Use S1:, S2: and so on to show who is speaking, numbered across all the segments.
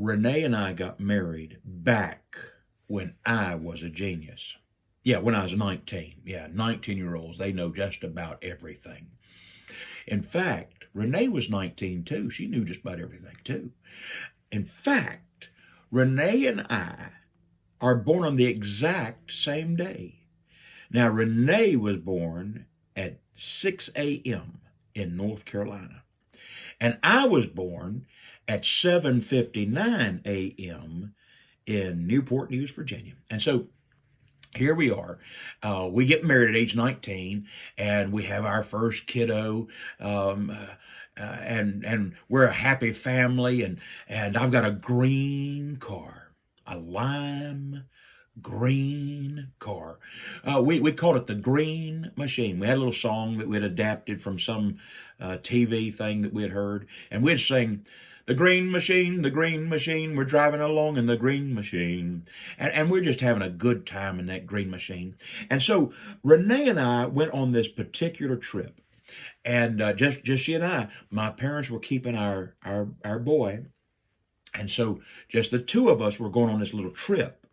S1: Renee and I got married back when I was a genius. Yeah, when I was 19. Yeah, 19-year-olds, they know just about everything. In fact, Renee was 19 too. She knew just about everything too. In fact, Renee and I are born on the exact same day. Now, Renee was born at 6 a.m. in North Carolina, and I was born at 7:59 a.m. in Newport News, Virginia. And so here we are. We get married at age 19, and we have our first kiddo. And we're a happy family, and I've got a green car, a lime green car. We called it the Green Machine. We had a little song that we had adapted from some TV thing that we had heard, and we'd sing, the green machine, we're driving along in the green machine. And we're just having a good time in that green machine. And so Renee and I went on this particular trip. And just she and I, my parents were keeping our boy. And so just the two of us were going on this little trip.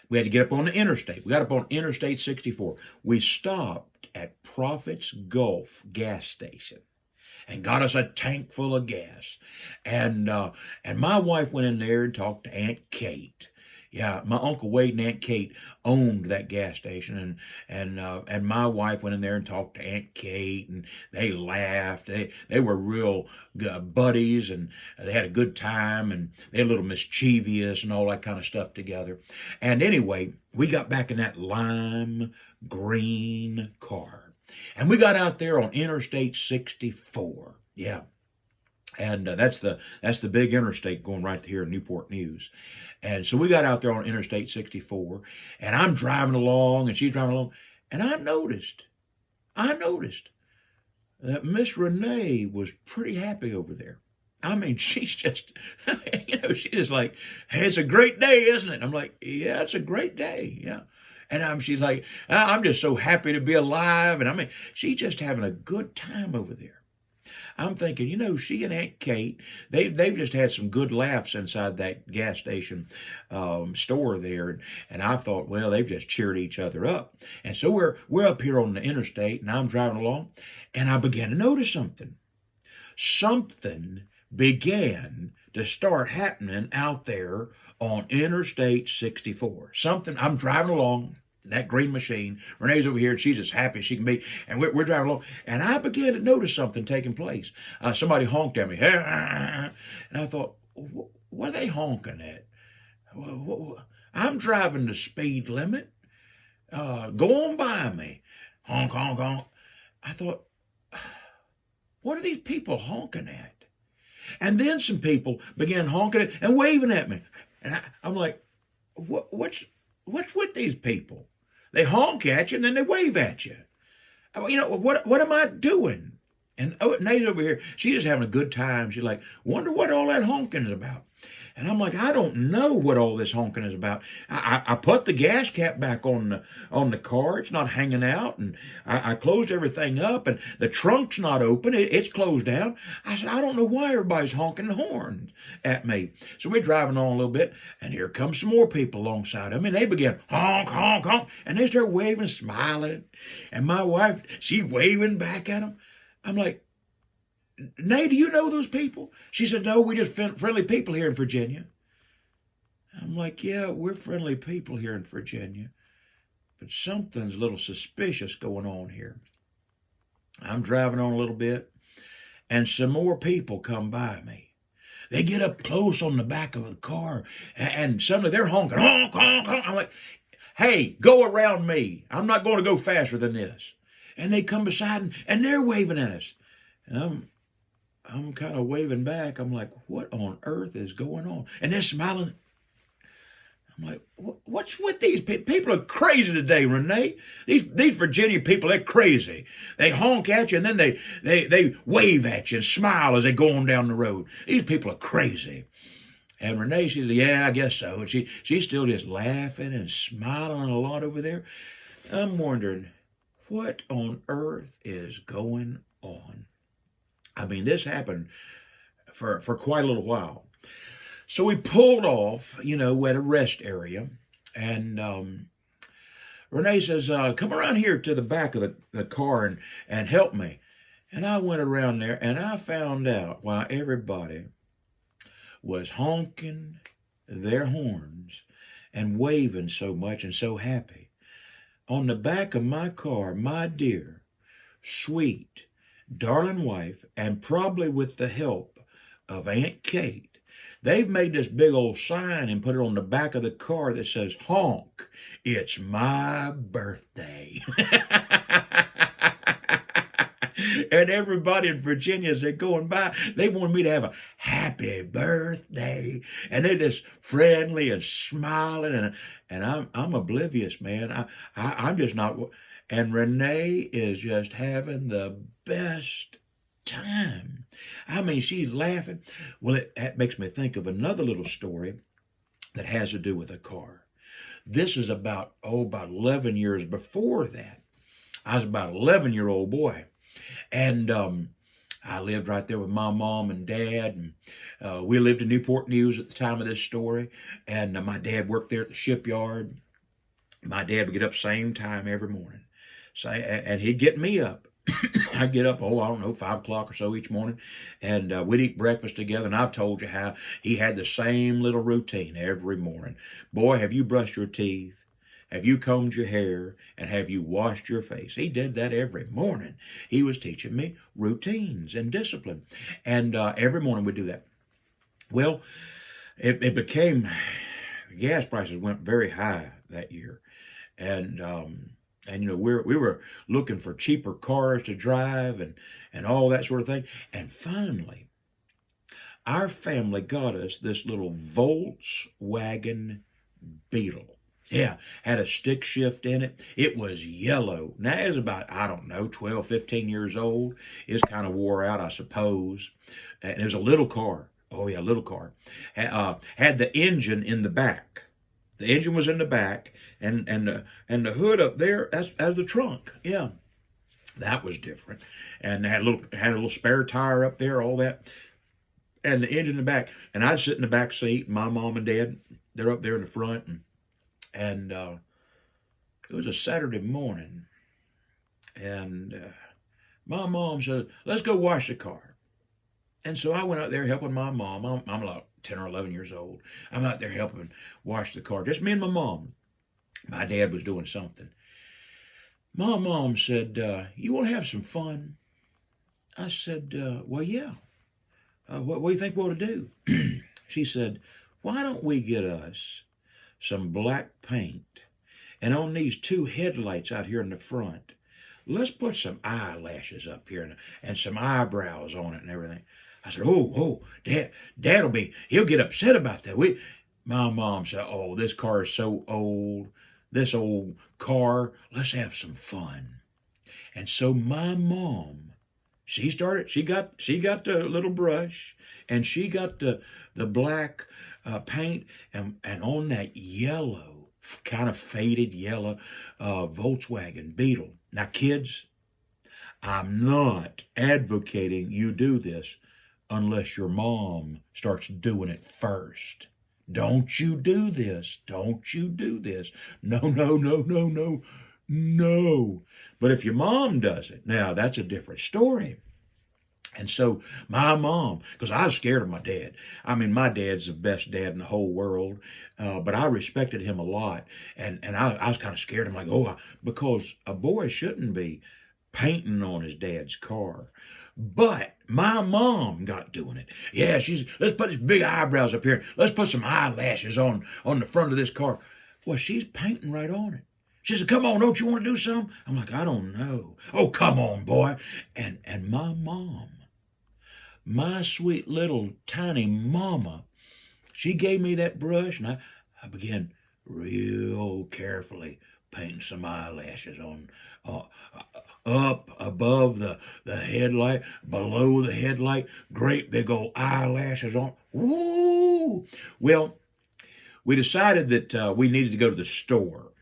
S1: We had to get up on the interstate. We got up on Interstate 64. We stopped at Prophet's Gulf gas station and got us a tank full of gas. And my wife went in there and talked to Aunt Kate. Yeah, my Uncle Wade and Aunt Kate owned that gas station, and my wife went in there and talked to Aunt Kate, and they laughed. They were real buddies, and they had a good time, and they were a little mischievous and all that kind of stuff together. And anyway, we got back in that lime green car, and we got out there on Interstate 64. Yeah. And that's the big interstate going right here in Newport News. And so we got out there on Interstate 64, and I'm driving along, and she's driving along, and I noticed that Miss Renee was pretty happy over there. I mean, she's just, she's just like, hey, it's a great day, isn't it? I'm like, yeah, it's a great day, yeah. And she's like, I'm just so happy to be alive. And I mean, she's just having a good time over there. I'm thinking, she and Aunt Kate, they've just had some good laughs inside that gas station store there, and I thought, well, they've just cheered each other up. And so we're up here on the interstate, and I'm driving along, and I began to notice something. Something began to start happening out there on Interstate 64. Something. I'm driving along. That green machine. Renee's over here, and she's as happy as she can be. And we're driving along. And I began to notice something taking place. Somebody honked at me. And I thought, what are they honking at? I'm driving the speed limit. Go on by me. Honk, honk, honk. I thought, what are these people honking at? And then some people began honking at and waving at me. And I'm like, what's with these people? They honk at you and then they wave at you. What am I doing? And Nate's over here. She's just having a good time. She's like, wonder what all that honking is about. And I'm like, I don't know what all this honking is about. I put the gas cap back on the car. It's not hanging out. And I closed everything up. And the trunk's not open. It's closed down. I said, I don't know why everybody's honking the horns at me. So we're driving on a little bit. And here comes some more people alongside of me. And they begin honk, honk, honk. And they start waving, smiling. And my wife, she's waving back at them. I'm like, Nay, do you know those people? She said, no, we're just friendly people here in Virginia. I'm like, yeah, we're friendly people here in Virginia, but something's a little suspicious going on here. I'm driving on a little bit, and some more people come by me. They get up close on the back of the car, and suddenly they're honking, honk, honk, honk. I'm like, hey, go around me. I'm not going to go faster than this. And they come beside, and they're waving at us. And I'm kind of waving back. I'm like, what on earth is going on? And they're smiling. I'm like, what's with these people? People are crazy today, Renee. These Virginia people, they're crazy. They honk at you, and then they wave at you and smile as they go on down the road. These people are crazy. And Renee, she said, yeah, I guess so. And she's still just laughing and smiling a lot over there. I'm wondering, what on earth is going on? I mean, this happened for quite a little while. So we pulled off, at a rest area, and Renee says, "Come around here to the back of the car and help me." And I went around there, and I found out why everybody was honking their horns and waving so much and so happy. On the back of my car, my dear, sweet, darling wife, and probably with the help of Aunt Kate, they've made this big old sign and put it on the back of the car that says, "Honk, it's my birthday." And everybody in Virginia, as they're going by, they wanted me to have a happy birthday. And they're just friendly and smiling. And I'm oblivious, man. I'm just not. And Renee is just having the best time. I mean, she's laughing. Well, that makes me think of another little story that has to do with a car. This is about 11 years before that. I was about an 11-year-old boy. And I lived right there with my mom and dad. And we lived in Newport News at the time of this story. And my dad worked there at the shipyard. My dad would get up same time every morning. So, and he'd get me up. I'd get up, I don't know, 5 o'clock or so each morning, and we'd eat breakfast together. And I've told you how he had the same little routine every morning. Boy, have you brushed your teeth? Have you combed your hair? And have you washed your face? He did that every morning. He was teaching me routines and discipline. And every morning we do that. Well, it became, gas prices went very high that year. And we were looking for cheaper cars to drive and all that sort of thing. And finally, our family got us this little Volkswagen Beetle. Yeah, had a stick shift in it. It was yellow. Now, it was about, 12, 15 years old. It's kind of wore out, I suppose. And it was a little car. Oh, yeah, little car. Had the engine in the back. The engine was in the back, and the hood up there as the trunk. Yeah, that was different. And had a little spare tire up there, all that, and the engine in the back. And I'd sit in the back seat. My mom and dad, they're up there in the front, and it was a Saturday morning, and my mom said, "Let's go wash the car." And so I went out there helping my mom. I'm like 10 or 11 years old. I'm out there helping wash the car, just me and my mom. My dad was doing something. My mom said, "You want to have some fun?" I said, "Well, yeah. What do you think we ought to do?" She said, "Why don't we get us some black paint, and on these 2 headlights out here in the front, let's put some eyelashes up here and some eyebrows on it and everything." I said, "Oh, he'll get upset about that." My mom said, "Oh, this car is so old. This old car, let's have some fun." And so my mom, she got the little brush, and she got the black paint, and on that yellow, kind of faded yellow Volkswagen Beetle. Now, kids, I'm not advocating you do this unless your mom starts doing it first. Don't you do this. Don't you do this. No, no, no, no, no, no. But if your mom does it, now that's a different story. And so my mom, because I was scared of my dad. I mean, my dad's the best dad in the whole world, but I respected him a lot. And I was kind of scared. I'm like, because a boy shouldn't be painting on his dad's car. But my mom got doing it. Yeah, let's put these big eyebrows up here. Let's put some eyelashes on the front of this car. Well, she's painting right on it. She said, "Come on, don't you want to do something?" I'm like, "I don't know." "Oh, come on, boy." And my mom, my sweet little tiny mama, she gave me that brush, and I began real carefully painting some eyelashes on up above the headlight, below the headlight, great big old eyelashes on. Woo! Well, we decided that we needed to go to the store.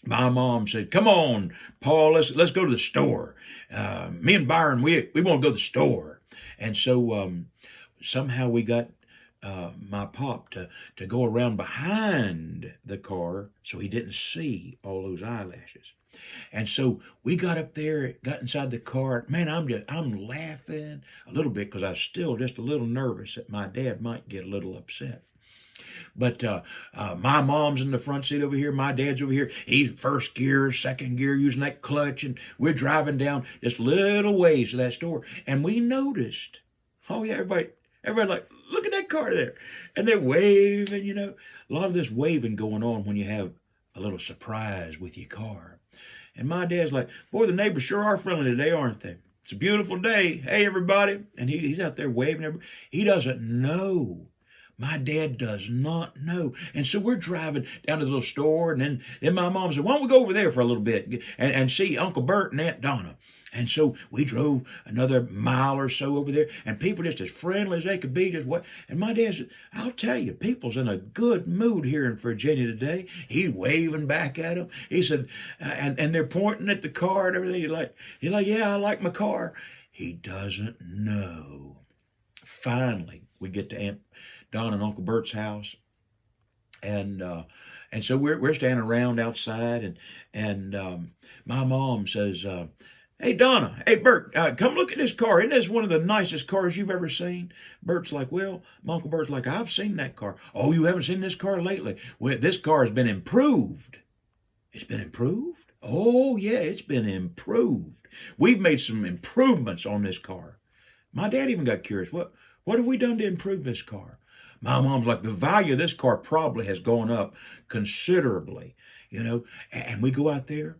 S1: My mom said, "Come on, Paul, let's go to the store. Me and Byron, we want to go to the store." And so somehow we got my pop to go around behind the car so he didn't see all those eyelashes. And so we got up there, got inside the car. Man, I'm laughing a little bit because I was still just a little nervous that my dad might get a little upset. But my mom's in the front seat over here. My dad's over here. He's first gear, second gear, using that clutch. And we're driving down just little ways to that store. And we noticed, oh yeah, everybody like, look at that car there. And they're waving, you know. A lot of this waving going on when you have a little surprise with your car. And my dad's like, boy, the neighbors sure are friendly today, aren't they? It's a beautiful day. Hey, everybody. And he's out there waving. Everybody. He doesn't know. My dad does not know. And so we're driving down to the little store. And then my mom said, why don't we go over there for a little bit and see Uncle Bert and Aunt Donna? And so we drove another mile or so over there, and people just as friendly as they could be. Just what? And my dad said, I'll tell you, people's in a good mood here in Virginia today. He's waving back at them. He said, and they're pointing at the car and everything. He's like, yeah, I like my car. He doesn't know. Finally, we get to Aunt Don and Uncle Bert's house, and so we're standing around outside, and my mom says, hey, Donna, hey, Bert, come look at this car. Isn't this one of the nicest cars you've ever seen? Bert's like, well, my Uncle Bert's like, I've seen that car. Oh, you haven't seen this car lately? Well, this car has been improved. It's been improved? Oh, yeah, it's been improved. We've made some improvements on this car. My dad even got curious. What have we done to improve this car? My mom's like, the value of this car probably has gone up considerably, you know. And we go out there,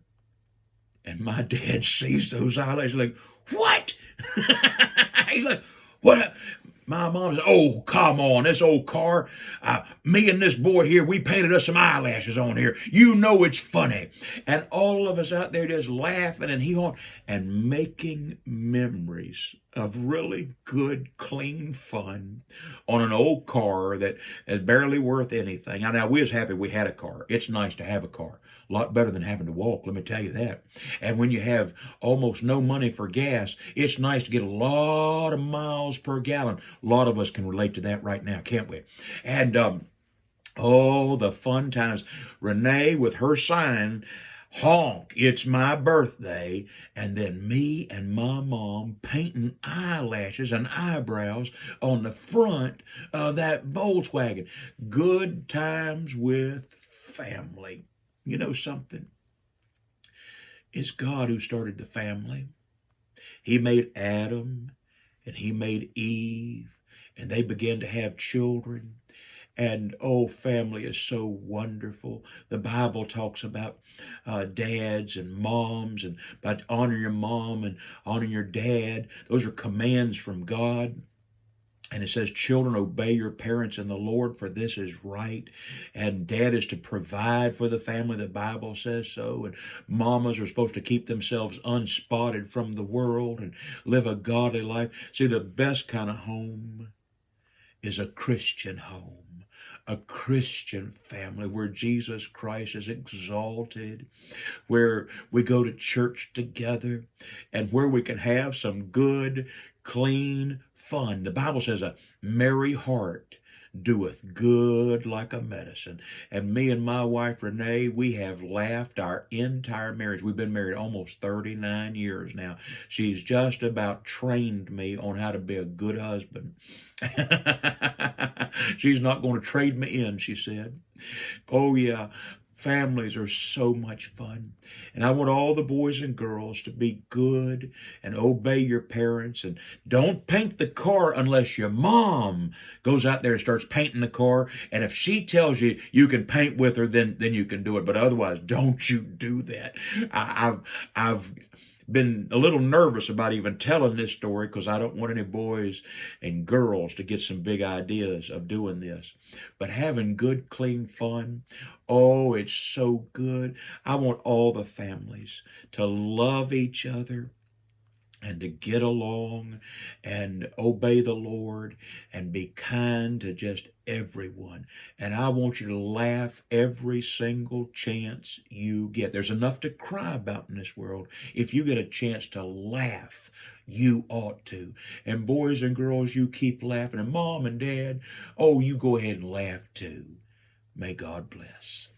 S1: and my dad sees those eyelashes like, what? He's like, what? My mom said, oh, come on, this old car. Me and this boy here, we painted us some eyelashes on here. You know it's funny. And all of us out there just laughing and hee-hawing and making memories of really good, clean fun on an old car that is barely worth anything. Now, we was happy we had a car. It's nice to have a car. A lot better than having to walk, let me tell you that. And when you have almost no money for gas, it's nice to get a lot of miles per gallon. A lot of us can relate to that right now, can't we? And, oh, the fun times. Renee with her sign, honk, it's my birthday. And then me and my mom painting eyelashes and eyebrows on the front of that Volkswagen. Good times with family. You know something? It's God who started the family. He made Adam and he made Eve, and they began to have children. And oh, family is so wonderful. The Bible talks about dads and moms, and about honoring your mom and honoring your dad. Those are commands from God. And it says, children, obey your parents in the Lord, for this is right. And dad is to provide for the family. The Bible says so. And mamas are supposed to keep themselves unspotted from the world and live a godly life. See, the best kind of home is a Christian home, a Christian family where Jesus Christ is exalted, where we go to church together, and where we can have some good, clean fun. The Bible says a merry heart doeth good like a medicine. And me and my wife, Renee, we have laughed our entire marriage. We've been married almost 39 years now. She's just about trained me on how to be a good husband. She's not going to trade me in, she said. Oh, yeah. Families are so much fun. And I want all the boys and girls to be good and obey your parents. And don't paint the car unless your mom goes out there and starts painting the car. And if she tells you you can paint with her, then you can do it. But otherwise, don't you do that. I've been a little nervous about even telling this story because I don't want any boys and girls to get some big ideas of doing this. But having good, clean fun, oh, it's so good. I want all the families to love each other and to get along and obey the Lord and be kind to just everyone. And I want you to laugh every single chance you get. There's enough to cry about in this world. If you get a chance to laugh, You ought to. And boys and girls, you keep laughing. And mom and dad, oh, you go ahead and laugh too. May God bless.